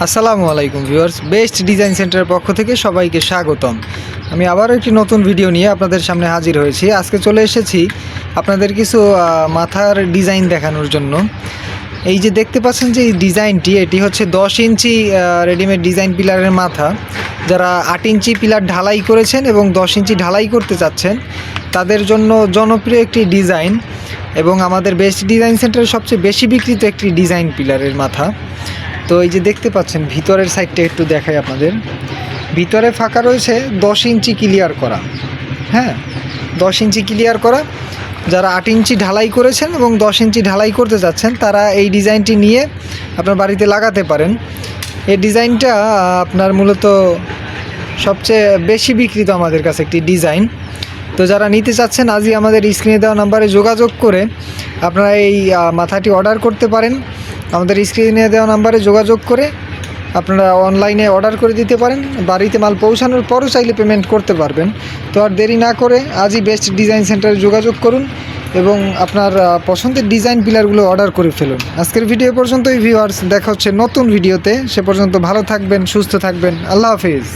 আসসালামু আলাইকুম viewers, best design সেন্টারের পক্ষ থেকে সবাইকে স্বাগতম। আমি আবারও একটি নতুন ভিডিও নিয়ে আপনাদের সামনে হাজির হয়েছি। আজকে চলে এসেছি আপনাদের কিছু মাথার ডিজাইন দেখানোর জন্য। এই যে দেখতে পাচ্ছেন যে এই ডিজাইনটি, এটি হচ্ছে 10 ইঞ্চি রেডিমেড ডিজাইন পিলারের মাথা। যারা 8 ইঞ্চি পিলার ঢালাই করেছেন এবং 10 ইঞ্চি ঢালাই করতে চাচ্ছেন তাদের জন্য জনপ্রিয় একটি ডিজাইন এবং আমাদের বেস্ট ডিজাইন সেন্টারের সবচেয়ে বেশি বিক্রিত একটি ডিজাইন পিলারের মাথা। তো এই যে দেখতে পাচ্ছেন ভিতরের সাইডটা একটু দেখাই আপনাদের। ভিতরে ফাঁকা রয়েছে 10 ইঞ্চি ক্লিয়ার করা, হ্যাঁ 10 ইঞ্চি ক্লিয়ার করা। যারা 8 ইঞ্চি ঢালাই করেছেন এবং 10 ইঞ্চি ঢালাই করতে যাচ্ছেন তারা এই ডিজাইনটি নিয়ে আপনার বাড়িতে লাগাতে পারেন। এই ডিজাইনটা আপনার মূলত সবচেয়ে বেশি বিক্রিত আমাদের কাছে একটি ডিজাইন। তো যারা নিতে চাচ্ছেন আজই আমাদের স্ক্রিনে দেওয়া নাম্বারে যোগাযোগ করে আপনারা এই মাথাটি অর্ডার করতে পারেন। আমাদের স্ক্রিনে দেওয়া নাম্বারে যোগাযোগ করে আপনারা অনলাইনে অর্ডার করে দিতে পারেন। বাড়িতে মাল পৌঁছানোর পরও চাইলে পেমেন্ট করতে পারবেন। তো আর দেরি না করে আজই বেস্ট ডিজাইন সেন্টারে যোগাযোগ করুন এবং আপনার পছন্দের ডিজাইন পিলারগুলো অর্ডার করে ফেলুন। আজকের ভিডিও পর্যন্তই ভিউয়ার্স, দেখা হচ্ছে নতুন ভিডিওতে। সে পর্যন্ত ভালো থাকবেন, সুস্থ থাকবেন। আল্লাহ হাফিজ।